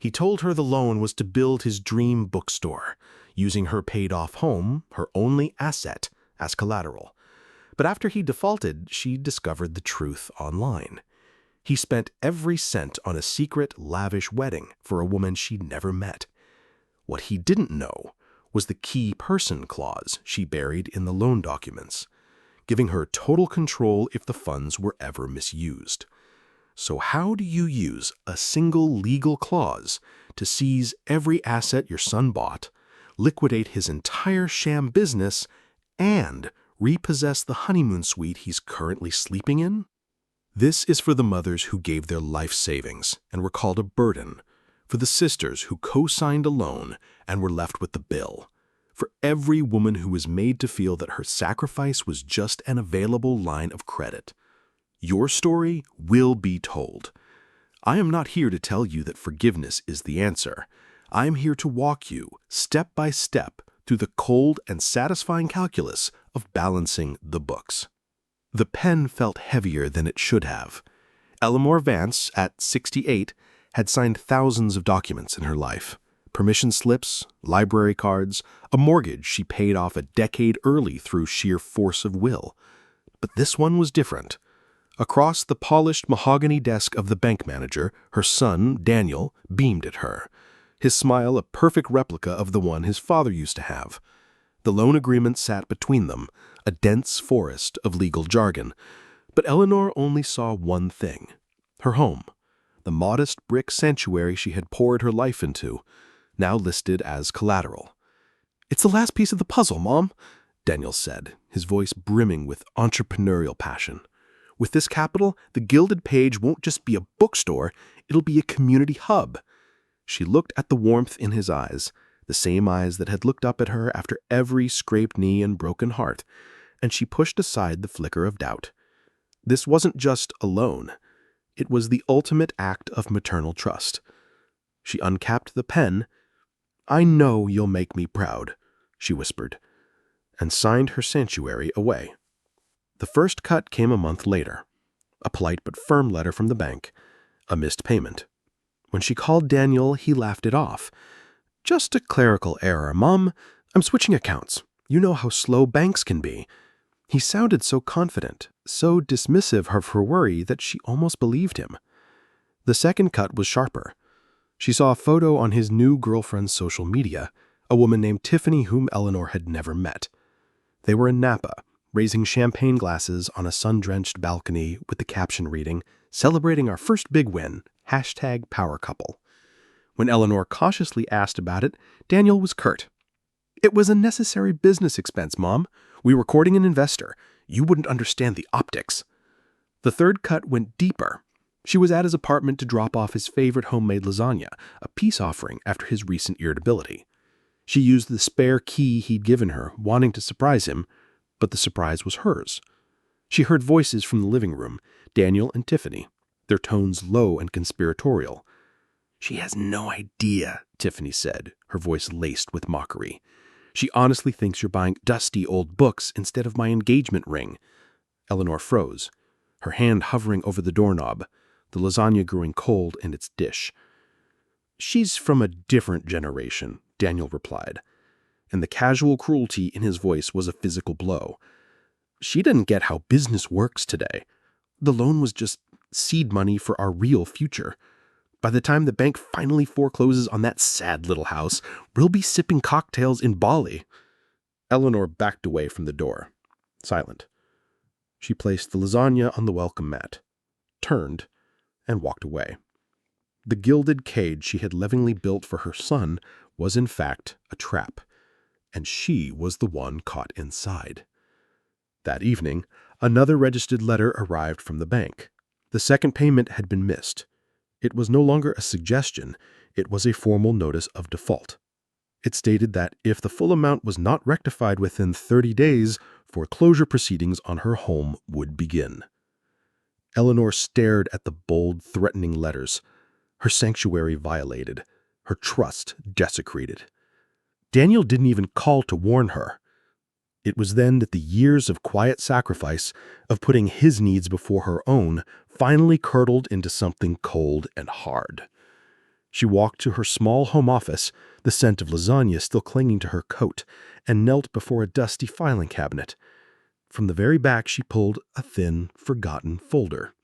He told her the loan was to build his dream bookstore, using her paid-off home, her only asset, as collateral. But after he defaulted, she discovered the truth online. He spent every cent on a secret, lavish wedding for a woman she'd never met. What he didn't know was the key person clause she buried in the loan documents, giving her total control if the funds were ever misused. So how do you use a single legal clause to seize every asset your son bought, liquidate his entire sham business, and repossess the honeymoon suite he's currently sleeping in? This is for the mothers who gave their life savings and were called a burden, for the sisters who co-signed a loan and were left with the bill, for every woman who was made to feel that her sacrifice was just an available line of credit. Your story will be told. I am not here to tell you that forgiveness is the answer. I am here to walk you, step by step, through the cold and satisfying calculus of balancing the books. The pen felt heavier than it should have. Eleanor Vance, at 68, had signed thousands of documents in her life. Permission slips, library cards, a mortgage she paid off a decade early through sheer force of will. But this one was different. Across the polished mahogany desk of the bank manager, her son, Daniel, beamed at her, his smile a perfect replica of the one his father used to have. The loan agreement sat between them, a dense forest of legal jargon. But Eleanor only saw one thing: her home, the modest brick sanctuary she had poured her life into, now listed as collateral. "It's the last piece of the puzzle, Mom," Daniel said, his voice brimming with entrepreneurial passion. "With this capital, the Gilded Page won't just be a bookstore, it'll be a community hub." She looked at the warmth in his eyes, the same eyes that had looked up at her after every scraped knee and broken heart, and she pushed aside the flicker of doubt. This wasn't just a loan. It was the ultimate act of maternal trust. She uncapped the pen. "I know you'll make me proud," she whispered, and signed her sanctuary away. The first cut came a month later, a polite but firm letter from the bank, a missed payment. When she called Daniel, he laughed it off. "Just a clerical error, Mom. I'm switching accounts. You know how slow banks can be." He sounded so confident, so dismissive of her worry that she almost believed him. The second cut was sharper. She saw a photo on his new girlfriend's social media, a woman named Tiffany whom Eleanor had never met. They were in Napa, raising champagne glasses on a sun-drenched balcony with the caption reading, "Celebrating our first big win, #PowerCouple." When Eleanor cautiously asked about it, Daniel was curt. "It was a necessary business expense, Mom. We were courting an investor. You wouldn't understand the optics." The third cut went deeper. She was at his apartment to drop off his favorite homemade lasagna, a peace offering after his recent irritability. She used the spare key he'd given her, wanting to surprise him, but the surprise was hers. She heard voices from the living room, Daniel and Tiffany, their tones low and conspiratorial. "She has no idea," Tiffany said, her voice laced with mockery. "She honestly thinks you're buying dusty old books instead of my engagement ring." Eleanor froze, her hand hovering over the doorknob, the lasagna growing cold in its dish. "She's from a different generation," Daniel replied, and the casual cruelty in his voice was a physical blow. "She didn't get how business works today. The loan was just seed money for our real future. By the time the bank finally forecloses on that sad little house, we'll be sipping cocktails in Bali." Eleanor backed away from the door, silent. She placed the lasagna on the welcome mat, turned, and walked away. The gilded cage she had lovingly built for her son was in fact a trap, and she was the one caught inside. That evening, another registered letter arrived from the bank. The second payment had been missed. It was no longer a suggestion, it was a formal notice of default. It stated that if the full amount was not rectified within 30 days, foreclosure proceedings on her home would begin. Eleanor stared at the bold, threatening letters, her sanctuary violated, her trust desecrated. Daniel didn't even call to warn her. It was then that the years of quiet sacrifice, of putting his needs before her own, finally curdled into something cold and hard. She walked to her small home office, the scent of lasagna still clinging to her coat, and knelt before a dusty filing cabinet. From the very back, she pulled a thin, forgotten folder.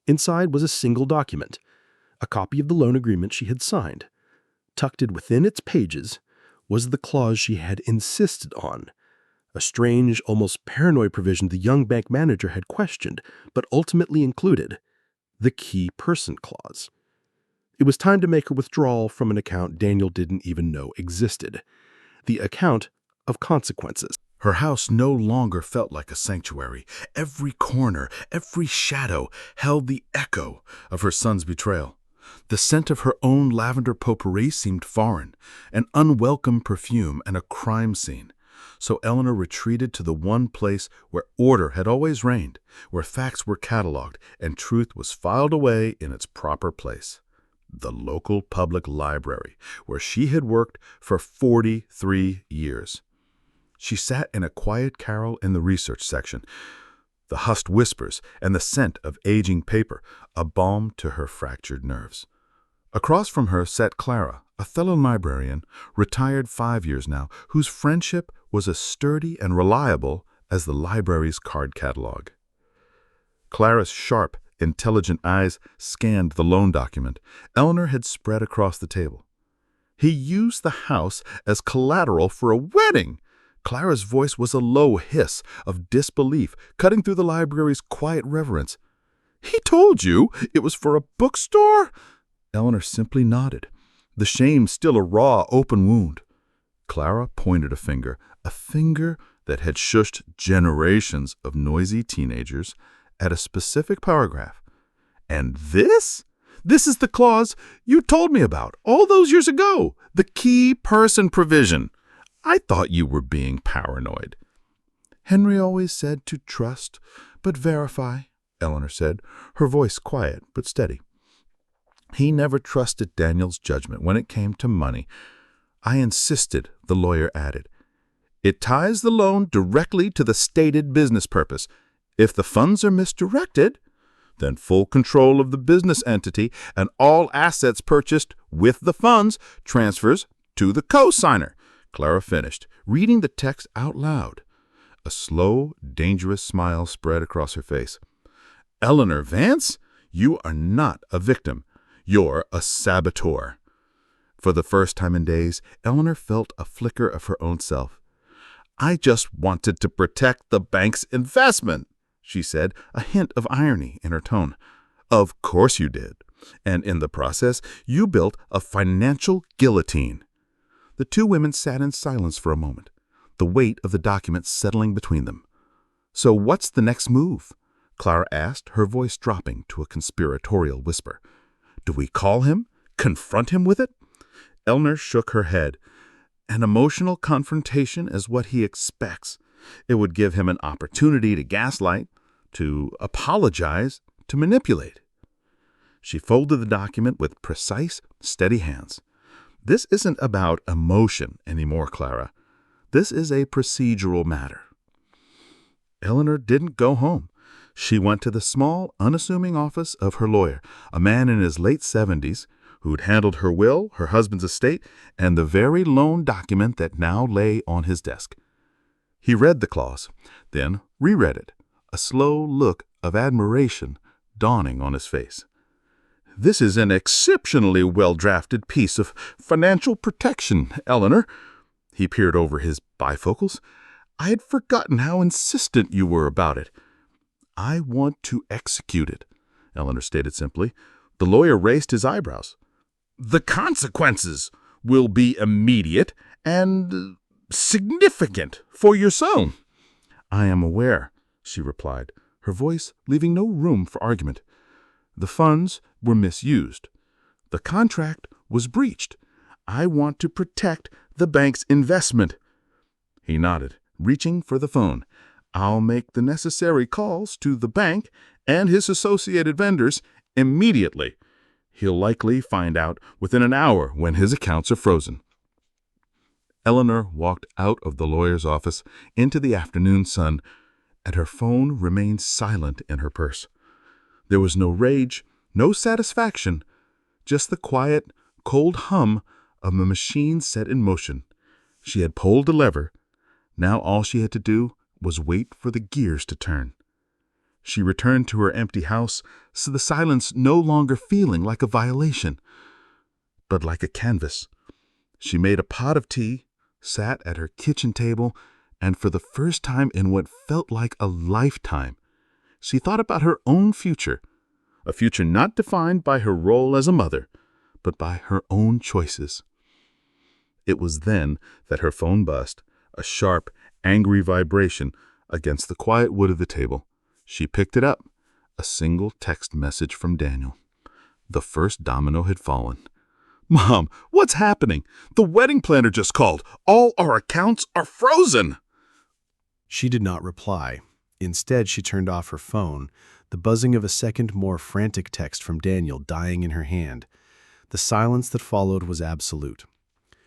Inside was a single document, a copy of the loan agreement she had signed. Tucked within its pages was the clause she had insisted on, a strange, almost paranoid provision the young bank manager had questioned, but ultimately included: the key person clause. It was time to make her withdrawal from an account Daniel didn't even know existed. The account of consequences. Her house no longer felt like a sanctuary. Every corner, every shadow held the echo of her son's betrayal. The scent of her own lavender potpourri seemed foreign, an unwelcome perfume and a crime scene. So Eleanor retreated to the one place where order had always reigned, where facts were cataloged and truth was filed away in its proper place. The local public library, where she had worked for 43 years. She sat in a quiet carrel in the research section, the hushed whispers and the scent of aging paper, a balm to her fractured nerves. Across from her sat Clara, a fellow librarian, retired 5 years now, whose friendship was as sturdy and reliable as the library's card catalog. Clara's sharp, intelligent eyes scanned the loan document Eleanor had spread across the table. He used the house as collateral for a wedding! Clara's voice was a low hiss of disbelief, cutting through the library's quiet reverence. He told you it was for a bookstore? Eleanor simply nodded, the shame still a raw, open wound. Clara pointed a finger that had shushed generations of noisy teenagers, at a specific paragraph. And this? This is the clause you told me about all those years ago, the key person provision. I thought you were being paranoid. Henry always said to trust, but verify, Eleanor said, her voice quiet but steady. He never trusted Daniel's judgment when it came to money. I insisted, the lawyer added. It ties the loan directly to the stated business purpose. If the funds are misdirected, then full control of the business entity and all assets purchased with the funds transfers to the co-signer. Clara finished, reading the text out loud. A slow, dangerous smile spread across her face. Eleanor Vance, you are not a victim. You're a saboteur. For the first time in days, Eleanor felt a flicker of her own self. I just wanted to protect the bank's investment, she said, a hint of irony in her tone. Of course you did. And in the process, you built a financial guillotine. The two women sat in silence for a moment, the weight of the document settling between them. So what's the next move? Clara asked, her voice dropping to a conspiratorial whisper. Do we call him? Confront him with it? Eleanor shook her head. An emotional confrontation is what he expects. It would give him an opportunity to gaslight, to apologize, to manipulate. She folded the document with precise, steady hands. This isn't about emotion anymore, Clara. This is a procedural matter. Eleanor didn't go home. She went to the small, unassuming office of her lawyer, a man in his late 70s, who'd handled her will, her husband's estate, and the very loan document that now lay on his desk. He read the clause, then reread it, a slow look of admiration dawning on his face. This is an exceptionally well-drafted piece of financial protection, Eleanor. He peered over his bifocals. I had forgotten how insistent you were about it. I want to execute it, Eleanor stated simply. The lawyer raised his eyebrows. The consequences will be immediate and significant for your son. I am aware, she replied, her voice leaving no room for argument. The funds were misused. The contract was breached. I want to protect the bank's investment. He nodded, reaching for the phone. I'll make the necessary calls to the bank and his associated vendors immediately. He'll likely find out within an hour when his accounts are frozen. Eleanor walked out of the lawyer's office into the afternoon sun, and her phone remained silent in her purse. There was no rage, no satisfaction, just the quiet, cold hum of a machine set in motion. She had pulled a lever. Now all she had to do was wait for the gears to turn. She returned to her empty house, so the silence no longer feeling like a violation, but like a canvas. She made a pot of tea, sat at her kitchen table, and for the first time in what felt like a lifetime, she thought about her own future, a future not defined by her role as a mother, but by her own choices. It was then that her phone buzzed, a sharp, angry vibration against the quiet wood of the table. She picked it up, a single text message from Daniel. The first domino had fallen. "Mom, what's happening? The wedding planner just called. All our accounts are frozen." She did not reply. Instead, she turned off her phone, the buzzing of a second more frantic text from Daniel dying in her hand. The silence that followed was absolute.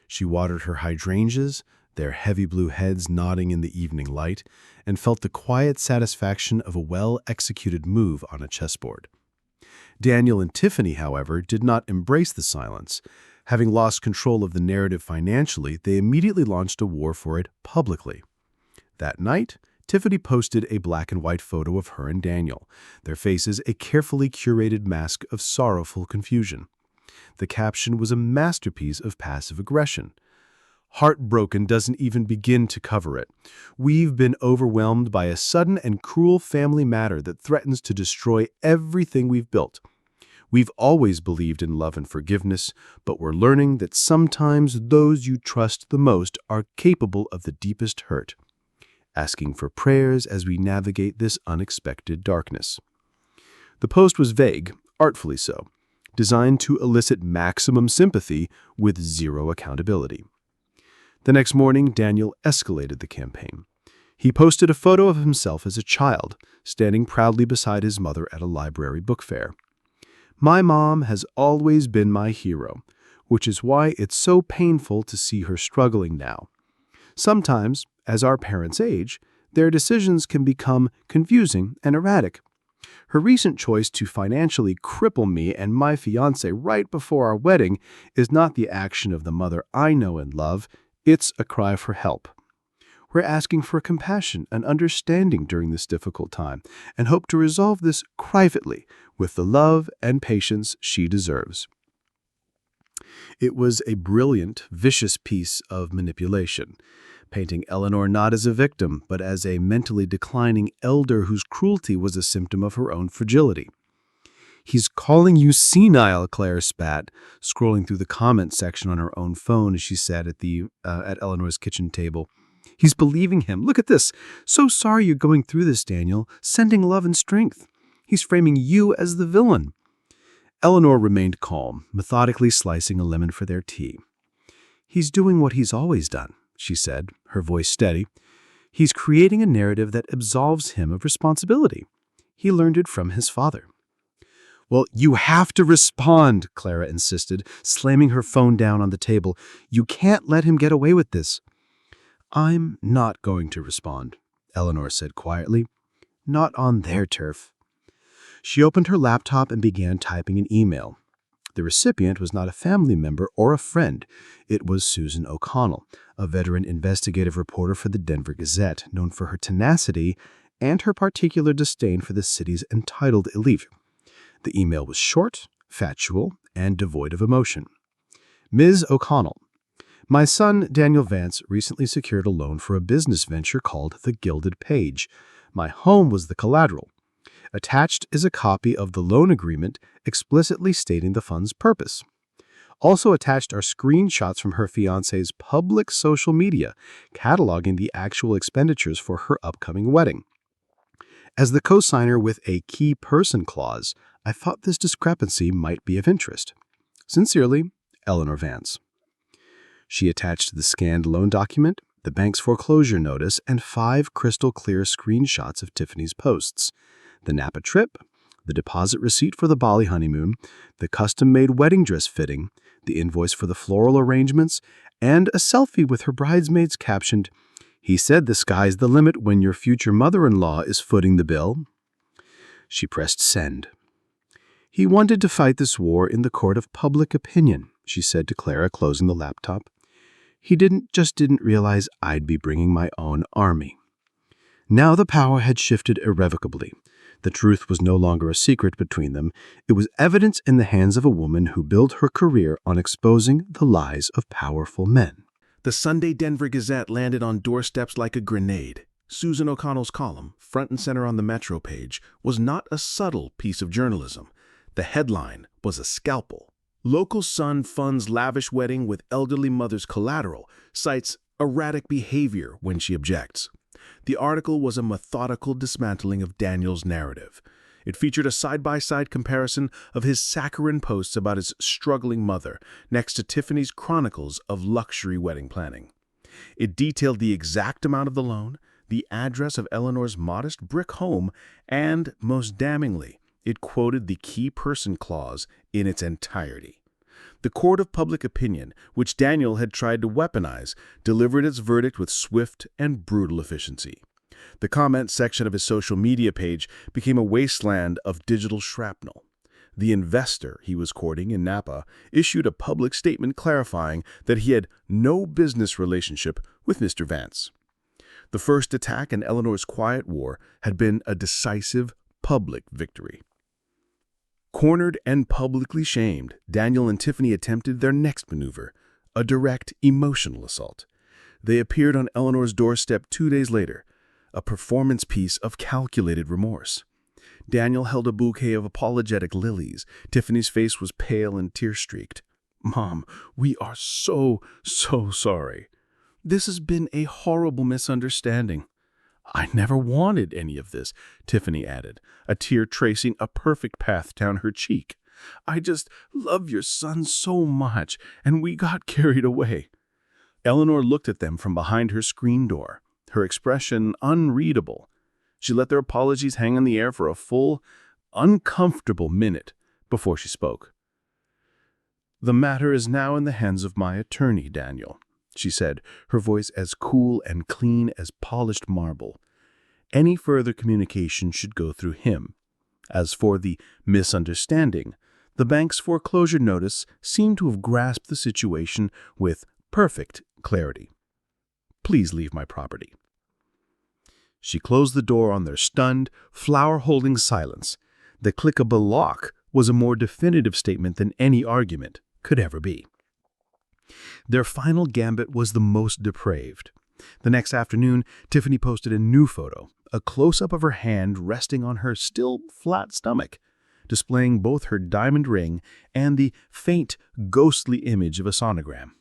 She watered her hydrangeas, their heavy blue heads nodding in the evening light, and felt the quiet satisfaction of a well-executed move on a chessboard. Daniel and Tiffany, however, did not embrace the silence. Having lost control of the narrative financially, they immediately launched a war for it publicly. That night, Tiffany posted a black and white photo of her and Daniel, their faces a carefully curated mask of sorrowful confusion. The caption was a masterpiece of passive aggression. "Heartbroken" doesn't even begin to cover it. "We've been overwhelmed by a sudden and cruel family matter that threatens to destroy everything we've built. We've always believed in love and forgiveness, but we're learning that sometimes those you trust the most are capable of the deepest hurt. Asking for prayers as we navigate this unexpected darkness." The post was vague, artfully so, designed to elicit maximum sympathy with zero accountability. The next morning, Daniel escalated the campaign. He posted a photo of himself as a child, standing proudly beside his mother at a library book fair. "My mom has always been my hero, which is why it's so painful to see her struggling now. Sometimes, as our parents age, their decisions can become confusing and erratic. Her recent choice to financially cripple me and my fiancé right before our wedding is not the action of the mother I know and love. It's a cry for help. We're asking for compassion and understanding during this difficult time and hope to resolve this privately with the love and patience she deserves." It was a brilliant, vicious piece of manipulation, painting Eleanor not as a victim, but as a mentally declining elder whose cruelty was a symptom of her own fragility. "He's calling you senile," Claire spat, scrolling through the comment section on her own phone as she sat at Eleanor's kitchen table. "He's believing him. Look at this. So sorry you're going through this, Daniel. Sending love and strength. He's framing you as the villain." Eleanor remained calm, methodically slicing a lemon for their tea. "He's doing what he's always done," she said, her voice steady. "He's creating a narrative that absolves him of responsibility. He learned it from his father." "Well, you have to respond," Clara insisted, slamming her phone down on the table. "You can't let him get away with this." "I'm not going to respond," Eleanor said quietly. "Not on their turf." She opened her laptop and began typing an email. The recipient was not a family member or a friend. It was Susan O'Connell, a veteran investigative reporter for the Denver Gazette, known for her tenacity and her particular disdain for the city's entitled elite. The email was short, factual, and devoid of emotion. "Ms. O'Connell, my son, Daniel Vance, recently secured a loan for a business venture called The Gilded Page. My home was the collateral. Attached is a copy of the loan agreement explicitly stating the fund's purpose. Also attached are screenshots from her fiancé's public social media, cataloging the actual expenditures for her upcoming wedding. As the co-signer with a key person clause, I thought this discrepancy might be of interest. Sincerely, Eleanor Vance." She attached the scanned loan document, the bank's foreclosure notice, and 5 crystal-clear screenshots of Tiffany's posts: the Napa trip, the deposit receipt for the Bali honeymoon, the custom-made wedding dress fitting, the invoice for the floral arrangements, and a selfie with her bridesmaids captioned, "He said the sky's the limit when your future mother-in-law is footing the bill." She pressed send. "He wanted to fight this war in the court of public opinion," she said to Clara, closing the laptop. "He didn't realize I'd be bringing my own army." Now the power had shifted irrevocably. The truth was no longer a secret between them. It was evidence in the hands of a woman who built her career on exposing the lies of powerful men. The Sunday Denver Gazette landed on doorsteps like a grenade. Susan O'Connell's column, front and center on the Metro page, was not a subtle piece of journalism. The headline was a scalpel. Local Sun funds lavish wedding with elderly mother's collateral, cites erratic behavior when she objects. The article was a methodical dismantling of Daniel's narrative. It featured a side-by-side comparison of his saccharine posts about his struggling mother next to Tiffany's chronicles of luxury wedding planning. It detailed the exact amount of the loan, the address of Eleanor's modest brick home, and, most damningly, it quoted the key person clause in its entirety. The court of public opinion, which Daniel had tried to weaponize, delivered its verdict with swift and brutal efficiency. The comment section of his social media page became a wasteland of digital shrapnel. The investor he was courting in Napa issued a public statement clarifying that he had no business relationship with Mr. Vance. The first attack in Eleanor's quiet war had been a decisive public victory. Cornered and publicly shamed, Daniel and Tiffany attempted their next maneuver, a direct emotional assault. They appeared on Eleanor's doorstep 2 days later, a performance piece of calculated remorse. Daniel held a bouquet of apologetic lilies. Tiffany's face was pale and tear-streaked. "Mom, we are so sorry. This has been a horrible misunderstanding." "I never wanted any of this," Tiffany added, a tear tracing a perfect path down her cheek. "I just love your son so much, and we got carried away." Eleanor looked at them from behind her screen door, her expression unreadable. She let their apologies hang in the air for a full, uncomfortable minute before she spoke. "The matter is now in the hands of my attorney, Daniel," she said, her voice as cool and clean as polished marble. "Any further communication should go through him. As for the misunderstanding, the bank's foreclosure notice seemed to have grasped the situation with perfect clarity. Please leave my property." She closed the door on their stunned, flower-holding silence. The clickable lock was a more definitive statement than any argument could ever be. Their final gambit was the most depraved. The next afternoon, Tiffany posted a new photo, a close-up of her hand resting on her still flat stomach, displaying both her diamond ring and the faint, ghostly image of a sonogram.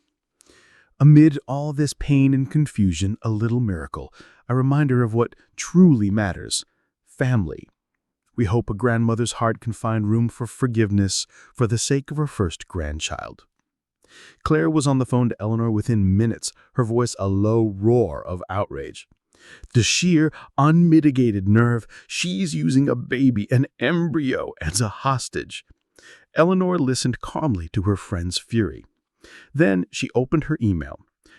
Amid all this pain and confusion, a little miracle, a reminder of what truly matters: family. We hope a grandmother's heart can find room for forgiveness for the sake of her first grandchild. Claire was on the phone to Eleanor within minutes, her voice a low roar of outrage. The sheer, unmitigated nerve, she's using a baby, an embryo, as a hostage. Eleanor listened calmly to her friend's fury. Then she opened her email,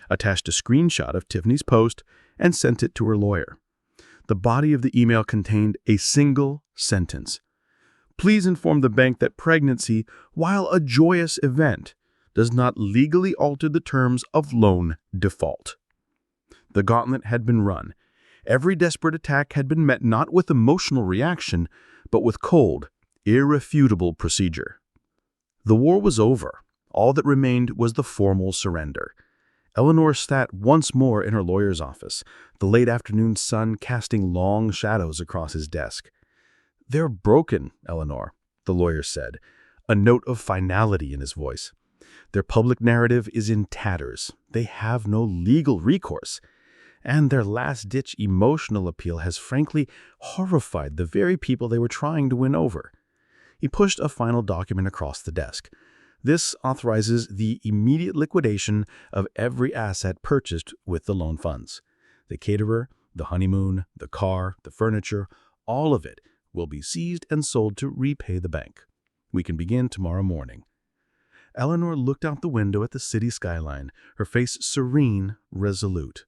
attached a screenshot of Tiffany's post, and sent it to her lawyer. The body of the email contained a single sentence. "Please inform the bank that pregnancy, while a joyous event, does not legally alter the terms of loan default." The gauntlet had been run. Every desperate attack had been met not with emotional reaction, but with cold, irrefutable procedure. The war was over. All that remained was the formal surrender. Eleanor sat once more in her lawyer's office, the late afternoon sun casting long shadows across his desk. "They're broken, Eleanor," the lawyer said, a note of finality in his voice. "Their public narrative is in tatters. They have no legal recourse. And their last-ditch emotional appeal has frankly horrified the very people they were trying to win over." He pushed a final document across the desk. "This authorizes the immediate liquidation of every asset purchased with the loan funds. The caterer, the honeymoon, the car, the furniture, all of it will be seized and sold to repay the bank. We can begin tomorrow morning." Eleanor looked out the window at the city skyline, her face serene, resolute.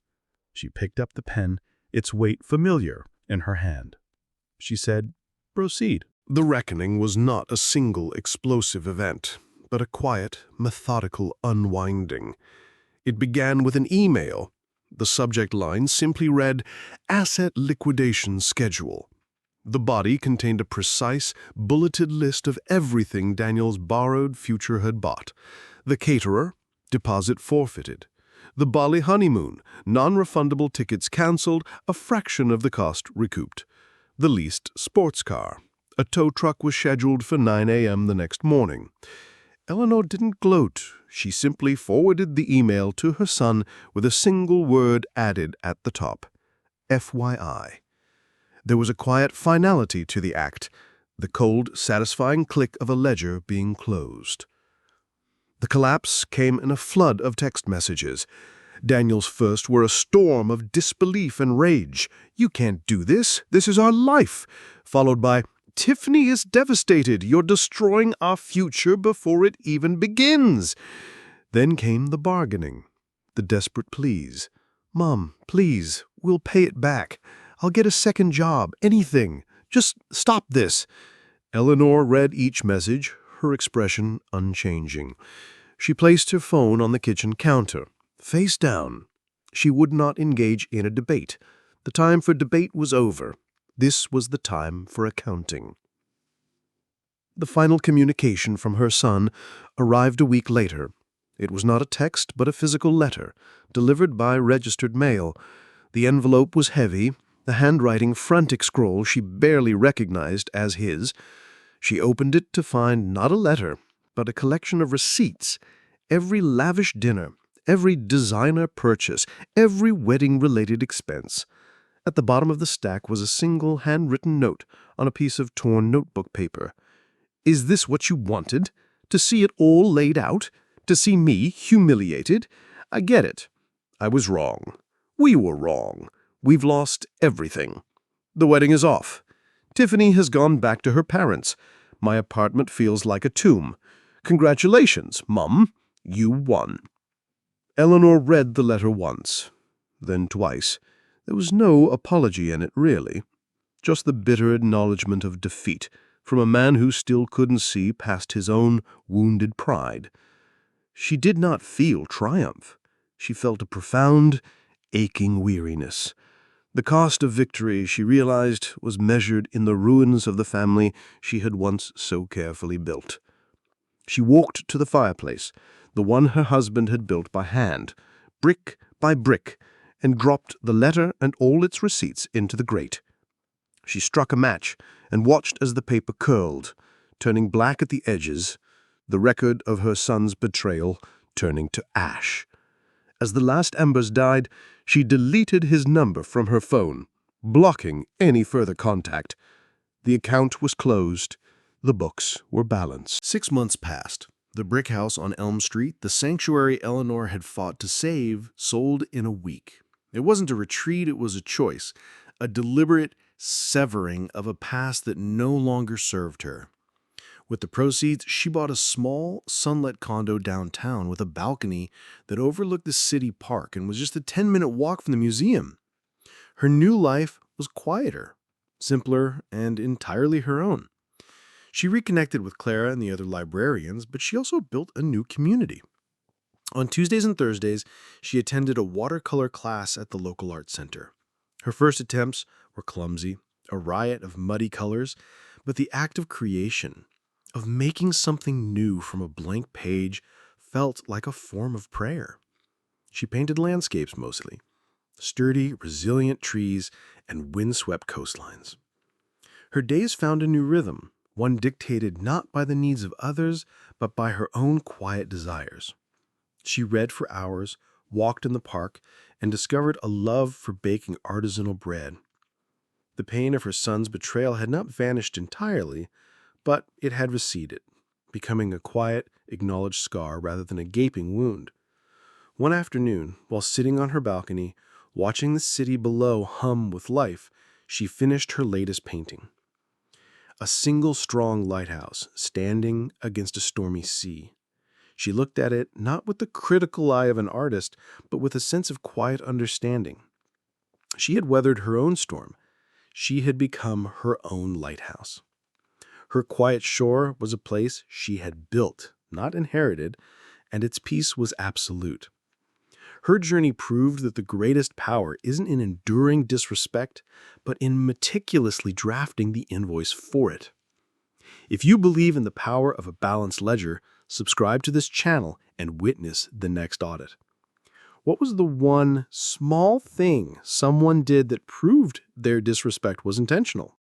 She picked up the pen, its weight familiar, in her hand. She said, "Proceed." The reckoning was not a single explosive event, but a quiet, methodical unwinding. It began with an email. The subject line simply read, "Asset Liquidation Schedule." The body contained a precise, bulleted list of everything Daniel's borrowed future had bought. The caterer, deposit forfeited. The Bali honeymoon, non-refundable tickets cancelled, a fraction of the cost recouped. The leased sports car. A tow truck was scheduled for 9 a.m. the next morning. Eleanor didn't gloat. She simply forwarded the email to her son with a single word added at the top. FYI. There was a quiet finality to the act, the cold, satisfying click of a ledger being closed. The collapse came in a flood of text messages. Daniel's first were a storm of disbelief and rage. "You can't do this. This is our life." Followed by, "Tiffany is devastated. You're destroying our future before it even begins." Then came the bargaining, the desperate pleas. "Mom, please, we'll pay it back. I'll get a second job, anything. Just stop this." Eleanor read each message, her expression unchanging. She placed her phone on the kitchen counter, face down. She would not engage in a debate. The time for debate was over. This was the time for accounting. The final communication from her son arrived a week later. It was not a text, but a physical letter, delivered by registered mail. The envelope was heavy, the handwriting frantic scroll she barely recognized as his. She opened it to find not a letter, but a collection of receipts. Every lavish dinner, every designer purchase, every wedding-related expense. At the bottom of the stack was a single handwritten note on a piece of torn notebook paper. "Is this what you wanted? To see it all laid out? To see me humiliated? I get it. I was wrong. We were wrong. We've lost everything. The wedding is off. Tiffany has gone back to her parents. My apartment feels like a tomb. Congratulations, Mum. You won." Eleanor read the letter once, then twice. There was no apology in it, really. Just the bitter acknowledgement of defeat from a man who still couldn't see past his own wounded pride. She did not feel triumph. She felt a profound, aching weariness. The cost of victory, she realized, was measured in the ruins of the family she had once so carefully built. She walked to the fireplace, the one her husband had built by hand, brick by brick, and dropped the letter and all its receipts into the grate. She struck a match and watched as the paper curled, turning black at the edges, the record of her son's betrayal turning to ash. As the last embers died, she deleted his number from her phone, blocking any further contact. The account was closed. The books were balanced. 6 months passed. The brick house on Elm Street, the sanctuary Eleanor had fought to save, sold in a week. It wasn't a retreat, it was a choice, a deliberate severing of a past that no longer served her. With the proceeds, she bought a small, sunlit condo downtown with a balcony that overlooked the city park and was just a 10-minute walk from the museum. Her new life was quieter, simpler, and entirely her own. She reconnected with Clara and the other librarians, but she also built a new community. On Tuesdays and Thursdays, she attended a watercolor class at the local art center. Her first attempts were clumsy, a riot of muddy colors, but the act of creation, of making something new from a blank page, felt like a form of prayer. She painted landscapes mostly, sturdy, resilient trees and windswept coastlines. Her days found a new rhythm, one dictated not by the needs of others, but by her own quiet desires. She read for hours, walked in the park, and discovered a love for baking artisanal bread. The pain of her son's betrayal had not vanished entirely, but it had receded, becoming a quiet, acknowledged scar rather than a gaping wound. One afternoon, while sitting on her balcony, watching the city below hum with life, she finished her latest painting. A single strong lighthouse standing against a stormy sea. She looked at it not with the critical eye of an artist, but with a sense of quiet understanding. She had weathered her own storm. She had become her own lighthouse. Her quiet shore was a place she had built, not inherited, and its peace was absolute. Her journey proved that the greatest power isn't in enduring disrespect, but in meticulously drafting the invoice for it. If you believe in the power of a balanced ledger, subscribe to this channel and witness the next audit. What was the one small thing someone did that proved their disrespect was intentional?